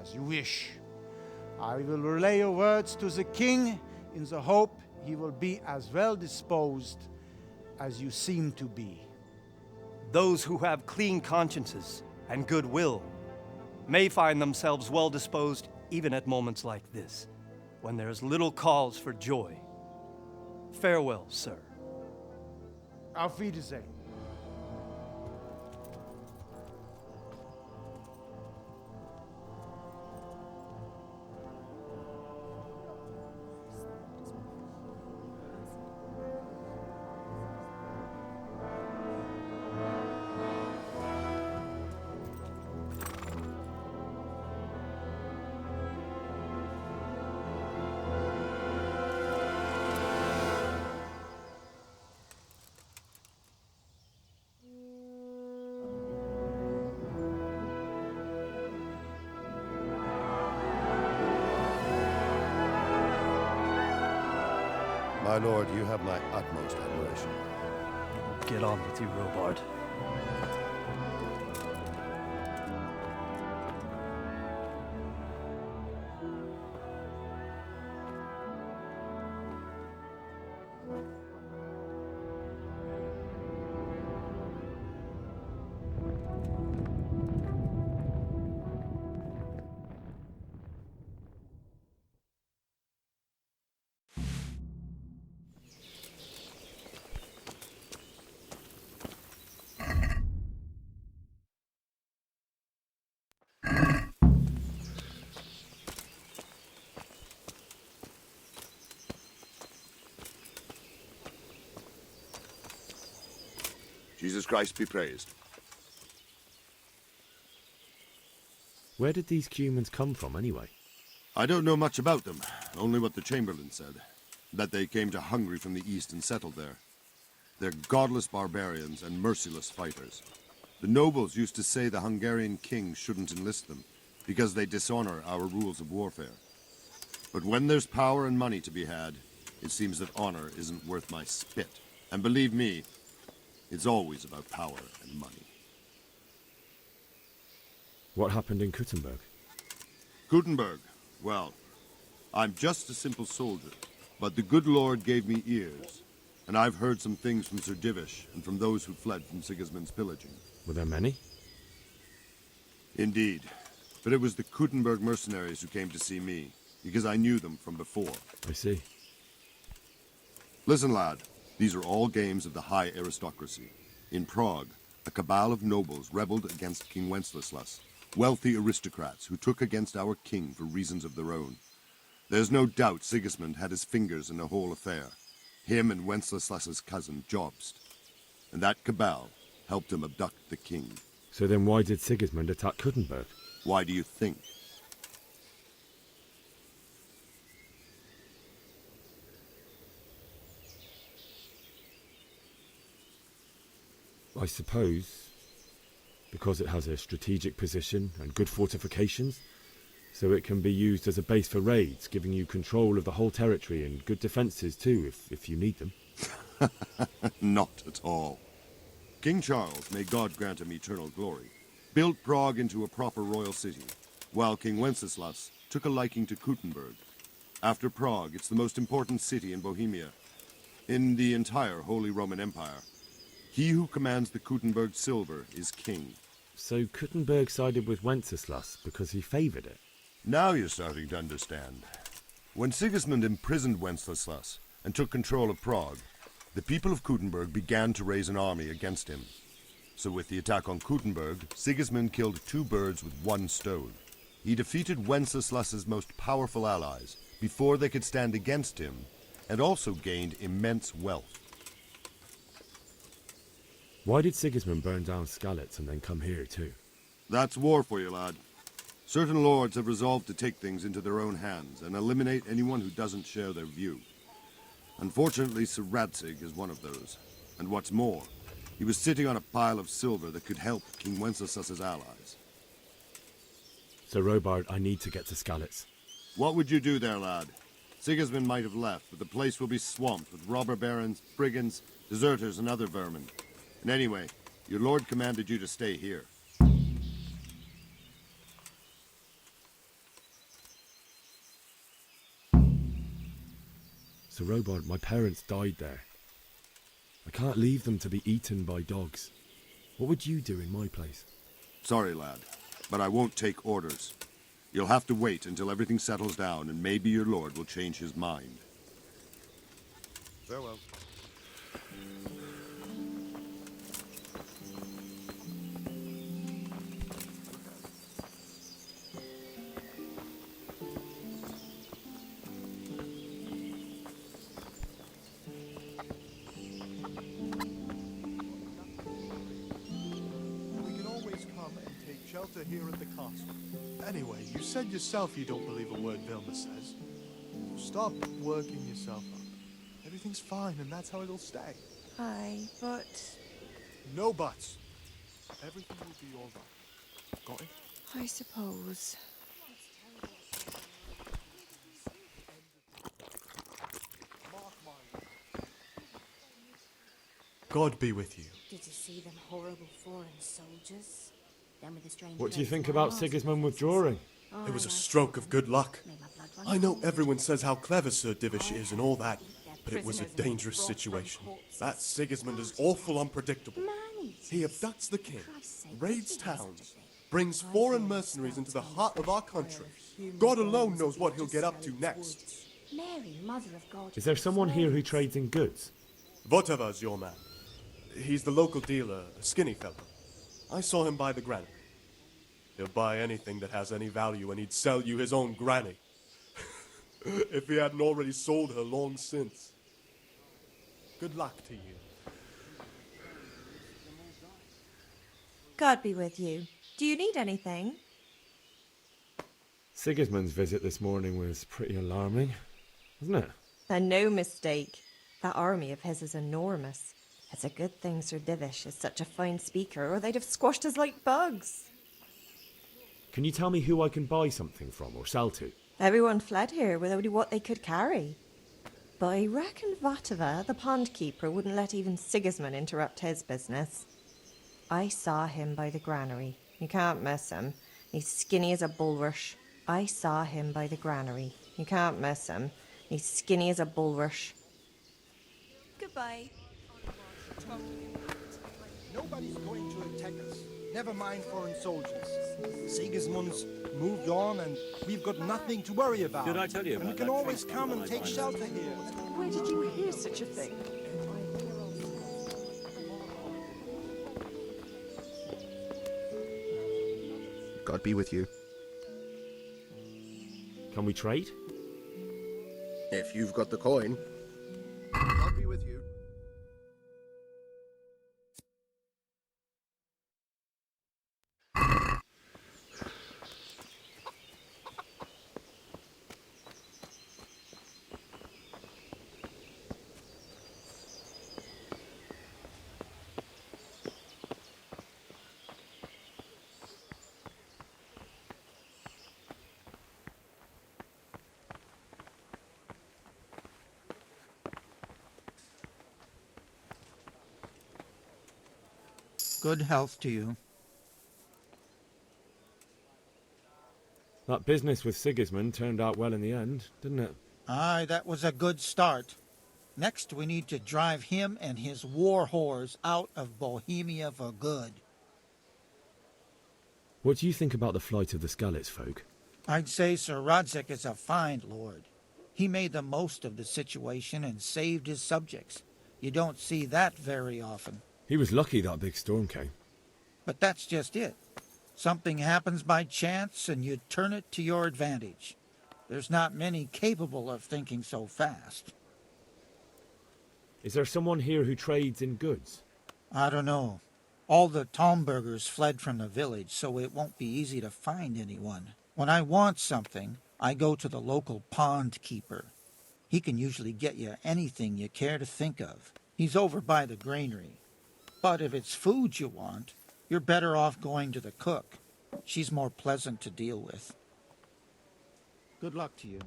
As you wish. I will relay your words to the king in the hope he will be as well disposed as you seem to be. Those who have clean consciences and goodwill may find themselves well disposed even at moments like this, when there is little cause for joy. Farewell, sir. Auf Wiedersehen. My lord, you have my utmost admiration. Get on with you, Robard. Jesus Christ be praised. Where did these humans come from, anyway? I don't know much about them, only what the Chamberlain said. That they came to Hungary from the east and settled there. They're godless barbarians and merciless fighters. The nobles used to say the Hungarian king shouldn't enlist them, because they dishonor our rules of warfare. But when there's power and money to be had, it seems that honor isn't worth my spit. And believe me, it's always about power and money. What happened in Kuttenberg? Gutenberg? Well, I'm just a simple soldier, but the good Lord gave me ears, and I've heard some things from Sir Divish and from those who fled from Sigismund's pillaging. Were there many? Indeed, but it was the Kuttenberg mercenaries who came to see me, because I knew them from before. I see. Listen, lad, these are all games of the high aristocracy. In Prague, a cabal of nobles rebelled against King Wenceslas, wealthy aristocrats who took against our king for reasons of their own. There's no doubt Sigismund had his fingers in the whole affair. Him and Wenceslas's cousin, Jobst. And that cabal helped him abduct the king. So then why did Sigismund attack Kuttenberg? Why do you think? I suppose because it has a strategic position and good fortifications, so it can be used as a base for raids, giving you control of the whole territory and good defences too, if you need them. Not at all. King Charles, may God grant him eternal glory, built Prague into a proper royal city, while King Wenceslas took a liking to Kuttenberg. After Prague, it's the most important city in Bohemia, in the entire Holy Roman Empire. He who commands the Kuttenberg silver is king. So Kuttenberg sided with Wenceslas because he favoured it? Now you're starting to understand. When Sigismund imprisoned Wenceslas and took control of Prague, the people of Kuttenberg began to raise an army against him. So with the attack on Kuttenberg, Sigismund killed two birds with one stone. He defeated Wenceslas's most powerful allies before they could stand against him, and also gained immense wealth. Why did Sigismund burn down Skalitz and then come here too? That's war for you, lad. Certain lords have resolved to take things into their own hands and eliminate anyone who doesn't share their view. Unfortunately, Sir Radzig is one of those. And what's more, he was sitting on a pile of silver that could help King Wenceslas's allies. So Robard, I need to get to Skalitz. What would you do there, lad? Sigismund might have left, but the place will be swamped with robber barons, brigands, deserters, and other vermin. And anyway, your lord commanded you to stay here. So Robard, my parents died there. I can't leave them to be eaten by dogs. What would you do in my place? Sorry, lad, but I won't take orders. You'll have to wait until everything settles down, and maybe your lord will change his mind. Farewell. Shelter here at the castle. Anyway, you said yourself you don't believe a word Vilma says. So stop working yourself up. Everything's fine, and that's how it'll stay. Aye, but... No buts. Everything will be all right. Got it? I suppose. Mark my words. God be with you. Did you see them horrible foreign soldiers? Them with the strange What do you clothes think and about arms? Sigismund withdrawing? Oh, It was a I stroke of good luck. Made my blood run I know cold. everyone says how clever Sir Divish is and all that, but it was a dangerous situation. That Sigismund is awful unpredictable. He abducts the king, raids towns, brings foreign mercenaries into the heart of our country. God alone knows what he'll get up to next. Mary, Mother of God. Is there someone here who trades in goods? Voteva's your man. He's the local dealer, a skinny fellow. I saw him buy the granny. He'll buy anything that has any value, and he'd sell you his own granny. If he hadn't already sold her long since. Good luck to you. God be with you. Do you need anything? Sigismund's visit this morning was pretty alarming, wasn't it? And no mistake. That army of his is enormous. It's a good thing Sir Divish is such a fine speaker, or they'd have squashed us like bugs. Can you tell me who I can buy something from or sell to? Everyone fled here with only what they could carry. But I reckon Vatova, the pond keeper, wouldn't let even Sigismund interrupt his business. I saw him by the granary. You can't miss him. He's skinny as a bulrush. I saw him by the granary. You can't miss him. He's skinny as a bulrush. Goodbye. Nobody's going to attack us. Never mind foreign soldiers. Sigismund's moved on and we've got nothing to worry about. Did I tell you And about we can that always trade come and I take find shelter here. Where did you hear such a thing? God be with you. Can we trade? If you've got the coin. God be with you. Good health to you. That business with Sigismund turned out well in the end, didn't it? Aye, that was a good start. Next, we need to drive him and his Warhorse out of Bohemia for good. What do you think about the flight of the Skalitz folk? I'd say Sir Radzig is a fine lord. He made the most of the situation and saved his subjects. You don't see that very often. He was lucky that big storm came. But that's just it. Something happens by chance and you turn it to your advantage. There's not many capable of thinking so fast. Is there someone here who trades in goods? I don't know. All the Tomburgers fled from the village, so it won't be easy to find anyone. When I want something, I go to the local pond keeper. He can usually get you anything you care to think of. He's over by the granary. But if it's food you want, you're better off going to the cook. She's more pleasant to deal with. Good luck to you.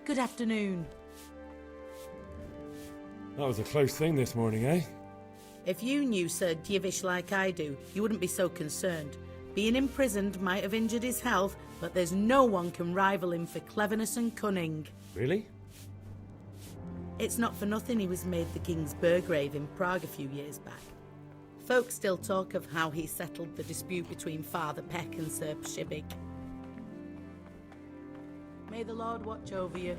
Good afternoon. That was a close thing this morning, eh? If you knew Sir Divish like I do, you wouldn't be so concerned. Being imprisoned might have injured his health, but there's no one can rival him for cleverness and cunning. Really? It's not for nothing he was made the King's Burgrave in Prague a few years back. Folk still talk of how he settled the dispute between Father Peck and Sir Shibig. May the Lord watch over you.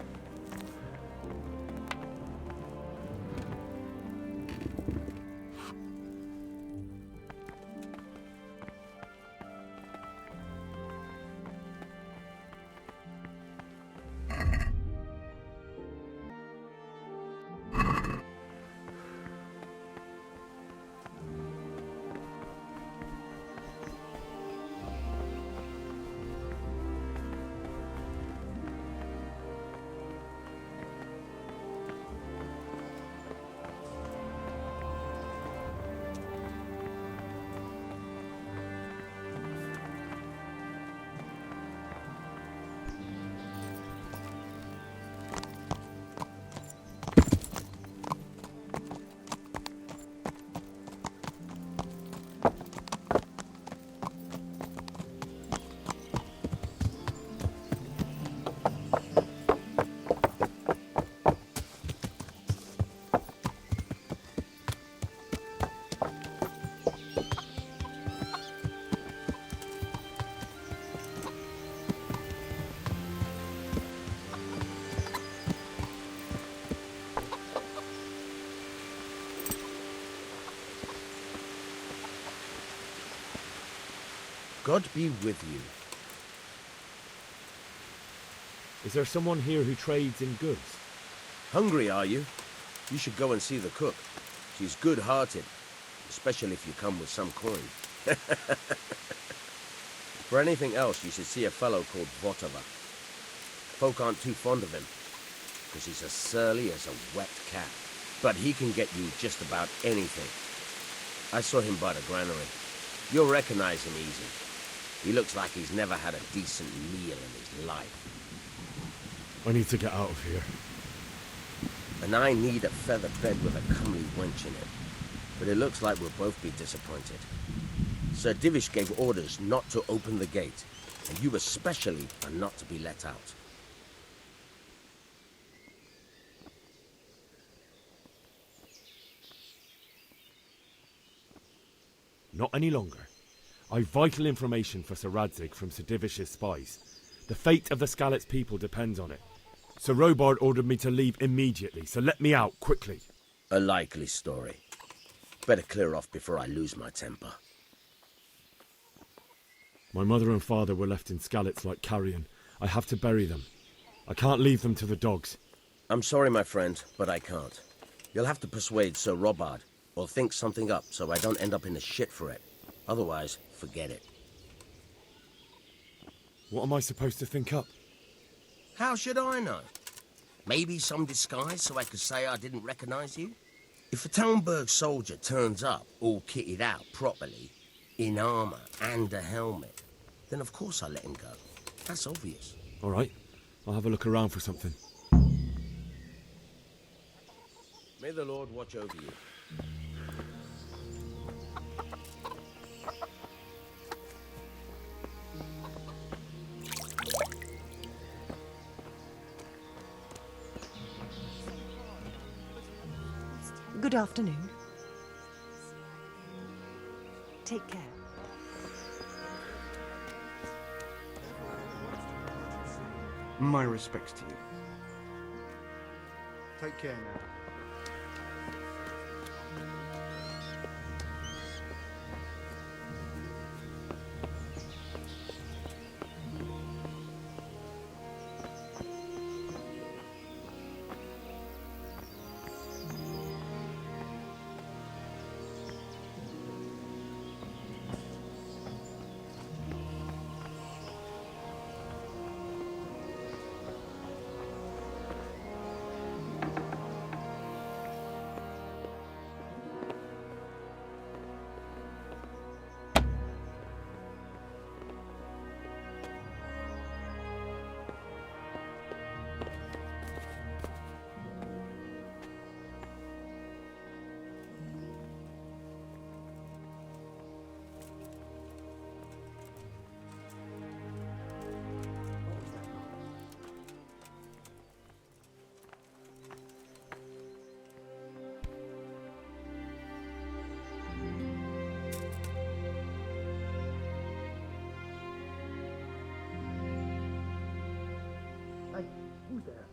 God be with you. Is there someone here who trades in goods? Hungry, are you? You should go and see the cook. She's good-hearted, especially if you come with some coin. For anything else, you should see a fellow called Votava. Folk aren't too fond of him, because he's as surly as a wet cat. But he can get you just about anything. I saw him by the granary. You'll recognize him easy. He looks like he's never had a decent meal in his life. I need to get out of here. And I need a feather bed with a comely wench in it. But it looks like we'll both be disappointed. Sir Divish gave orders not to open the gate, and you especially are not to be let out. Not any longer. I've vital information for Sir Radzig from Sir Divish's spies. The fate of the Skalitz people depends on it. Sir Robard ordered me to leave immediately, so let me out, quickly. A likely story. Better clear off before I lose my temper. My mother and father were left in Skalitz like carrion. I have to bury them. I can't leave them to the dogs. I'm sorry, my friend, but I can't. You'll have to persuade Sir Robard, or think something up so I don't end up in the shit for it. Otherwise, forget it. What am I supposed to think up? How should I know? Maybe some disguise so I could say I didn't recognize you? If a Talmberg soldier turns up, all kitted out properly, in armor and a helmet, then of course I let him go. That's obvious. All right, I'll have a look around for something. May the Lord watch over you. Good afternoon. Take care. My respects to you. Take care now. Who's there?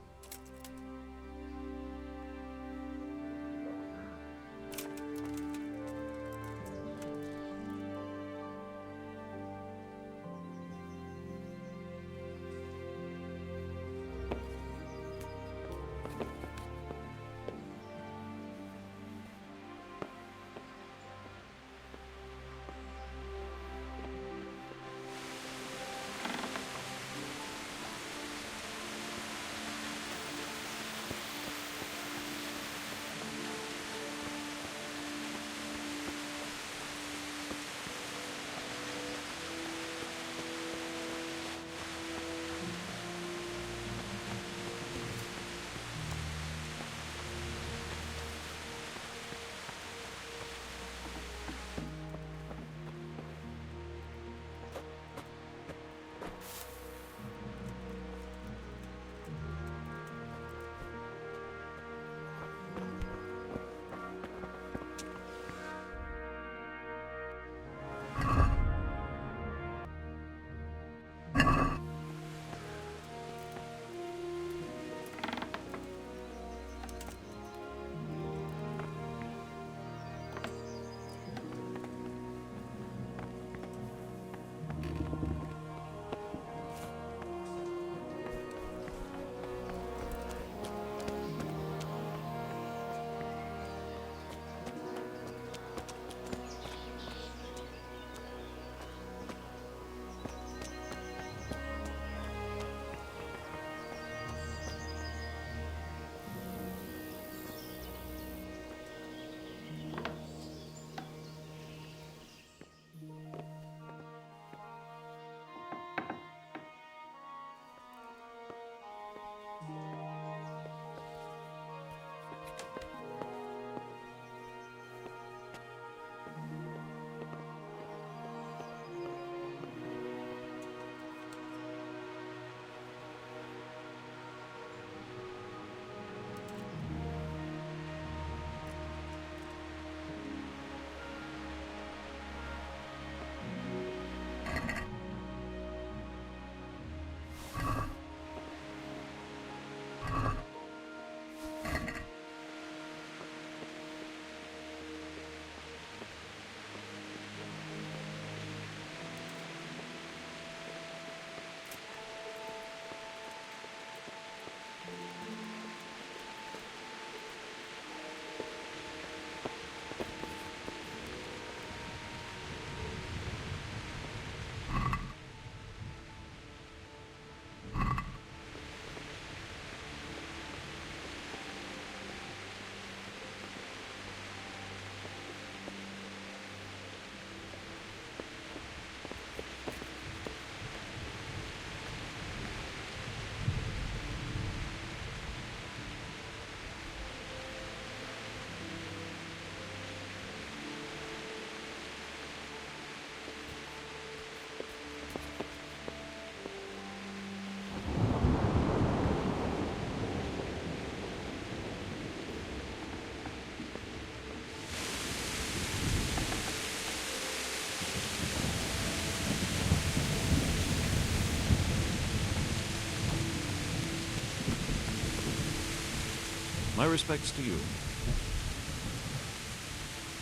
My respects to you.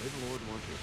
May the Lord want you.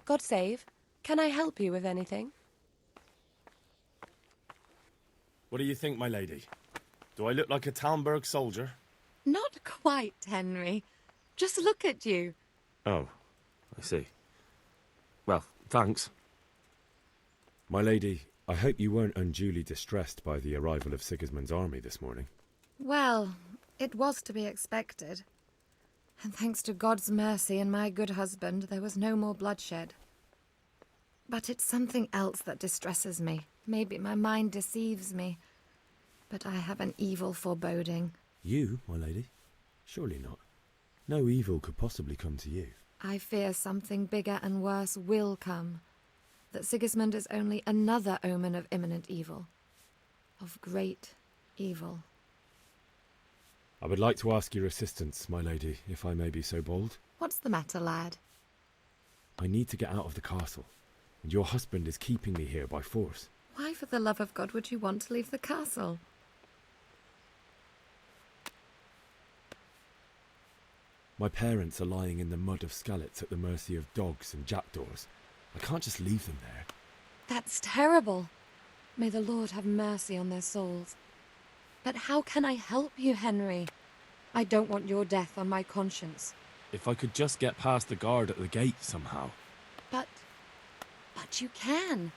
God save. Can I help you with anything? What do you think, my lady? Do I look like a Talmberg soldier? Not quite, Henry. Just look at you. Oh, I see. Well, thanks. My lady, I hope you weren't unduly distressed by the arrival of Sigismund's army this morning. Well, it was to be expected. And thanks to God's mercy and my good husband, there was no more bloodshed. But it's something else that distresses me. Maybe my mind deceives me. But I have an evil foreboding. You, my lady? Surely not. No evil could possibly come to you. I fear something bigger and worse will come. That Sigismund is only another omen of imminent evil. Of great evil. I would like to ask your assistance, my lady, if I may be so bold. What's the matter, lad? I need to get out of the castle, and your husband is keeping me here by force. Why, for the love of God, would you want to leave the castle? My parents are lying in the mud of Skalitz at the mercy of dogs and jackdaws. I can't just leave them there. That's terrible. May the Lord have mercy on their souls. But how can I help you, Henry? I don't want your death on my conscience. If I could just get past the guard at the gate somehow. But you can.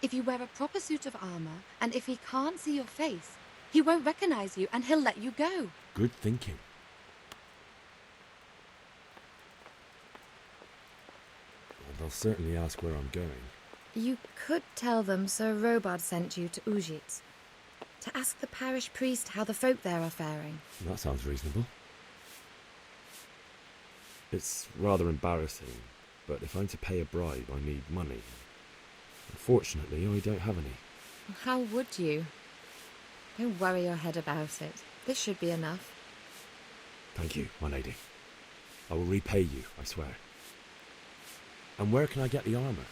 If you wear a proper suit of armor, and if he can't see your face, he won't recognize you and he'll let you go. Good thinking. Well, they'll certainly ask where I'm going. You could tell them Sir Robard sent you to Ujitz, to ask the parish priest how the folk there are faring. That sounds reasonable. It's rather embarrassing, but if I'm to pay a bribe, I need money. Unfortunately, I don't have any. How would you? Don't worry your head about it. This should be enough. Thank you, my lady. I will repay you, I swear. And where can I get the armour?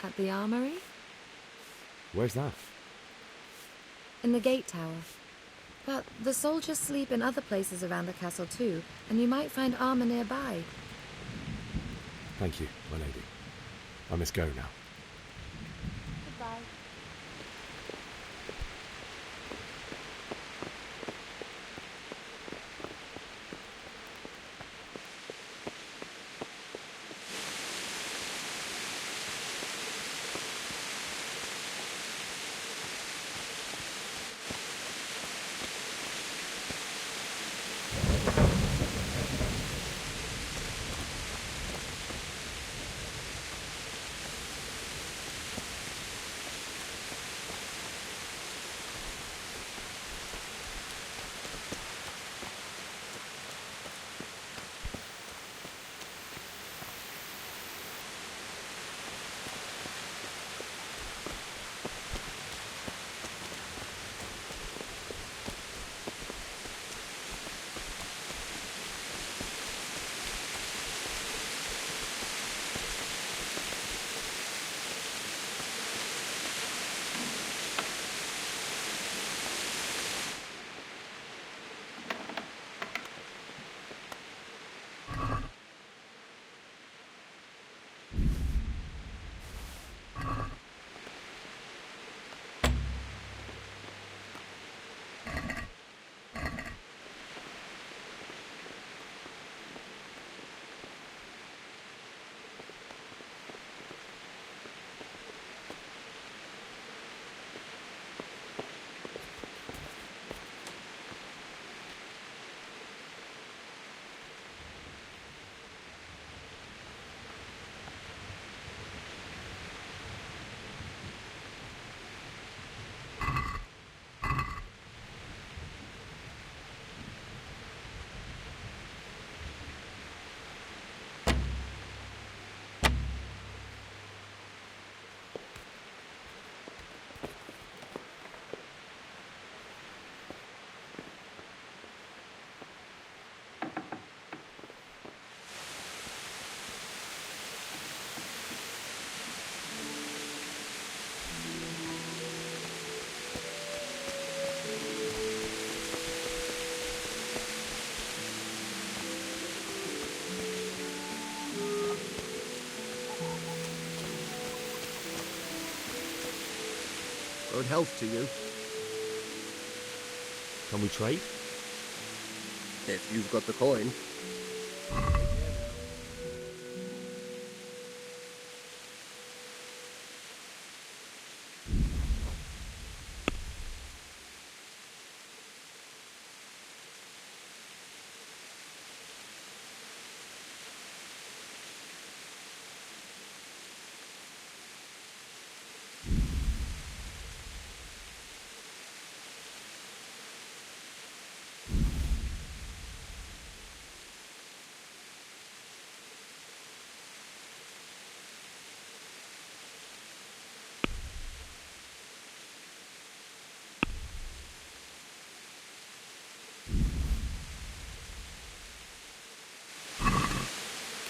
At the armory? Where's that? In the gate tower. But the soldiers sleep in other places around the castle too, and you might find armour nearby. Thank you, my lady. I must go now. Goodbye. Good health to you. Can we trade? If you've got the coin.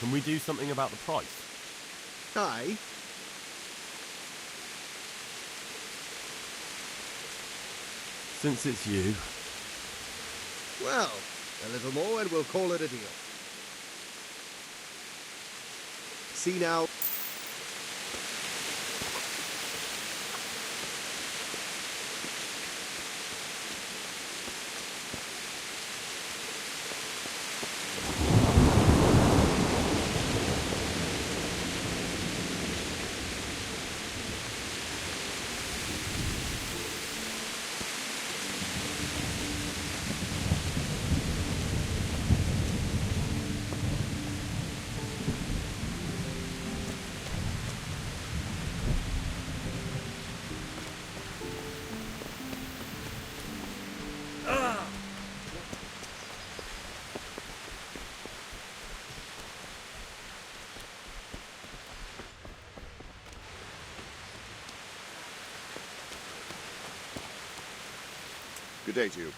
Can we do something about the price? Aye. Since it's you. Well, a little more and we'll call it a deal. See now. Good day to you.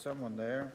someone there.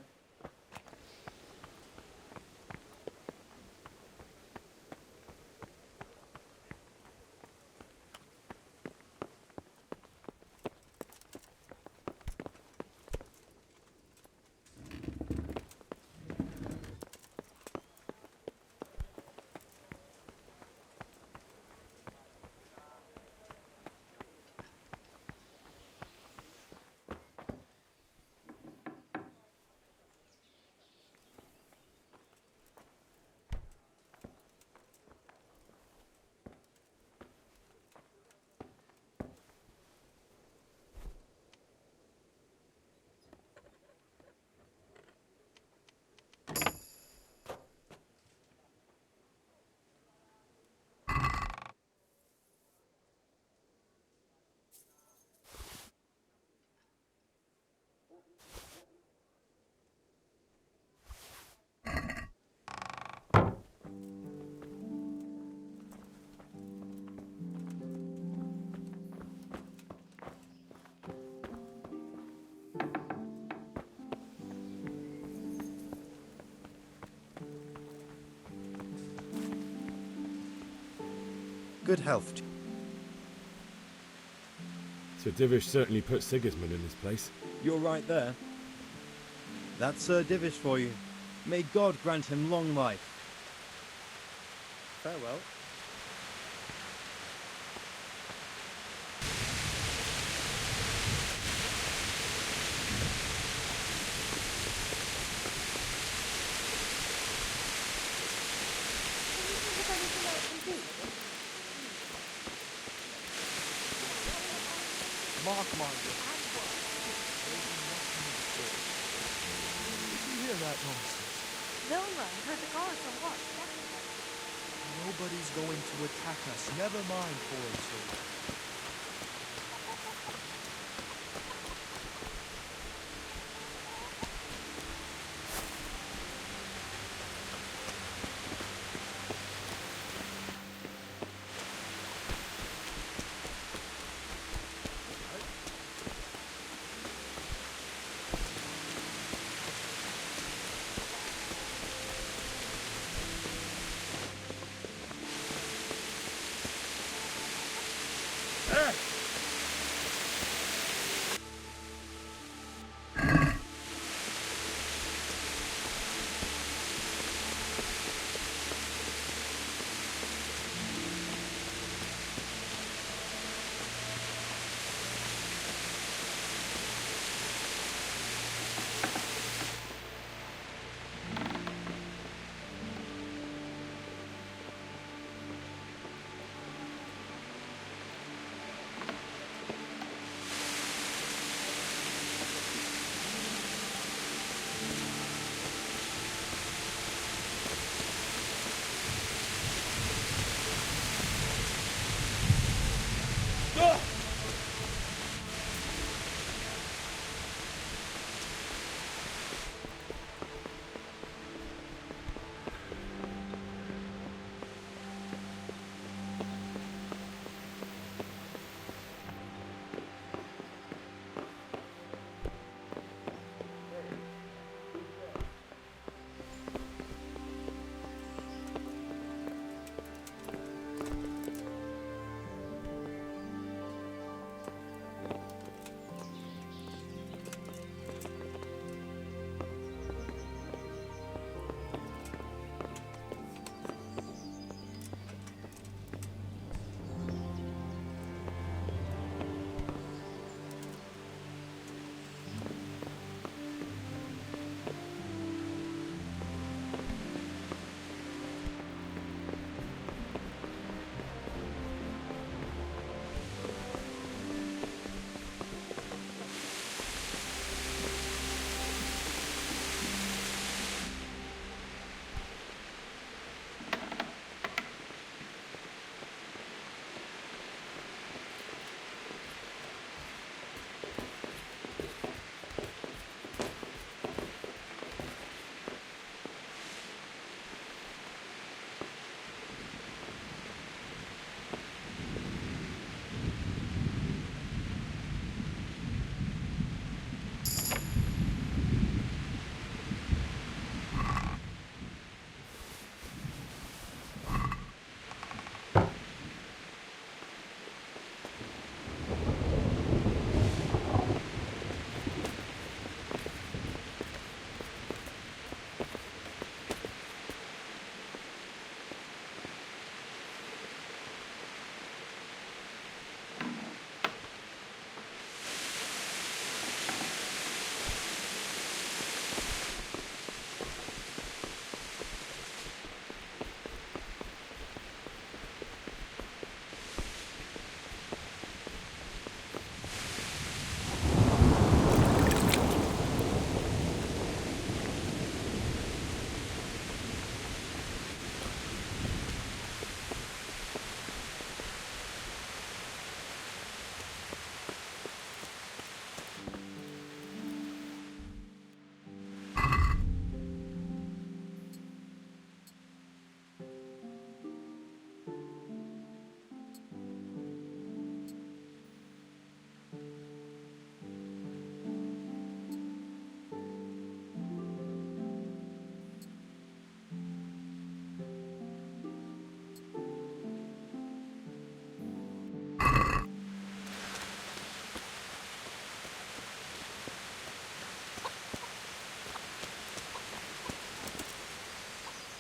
Good health. Sir Divish certainly put Sigismund in his place. You're right there. That's Sir Divish for you. May God grant him long life. Farewell. Mark my words. Did you hear that nonsense? No one heard the chorus or what? Nobody's going to attack us. Never mind foreign soldiers.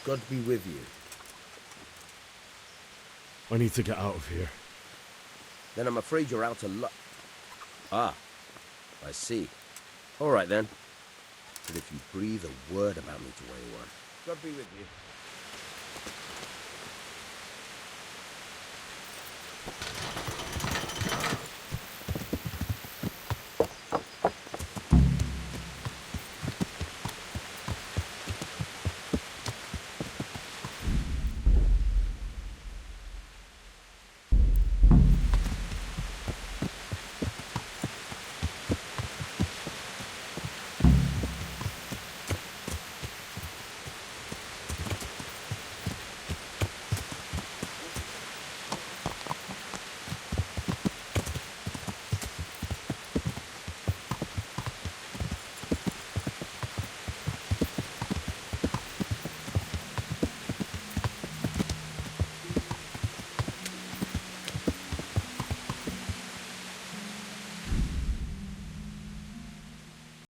God be with you. I need to get out of here. Then I'm afraid you're out of luck. Ah, I see. All right then. But if you breathe a word about me to anyone, God be with you.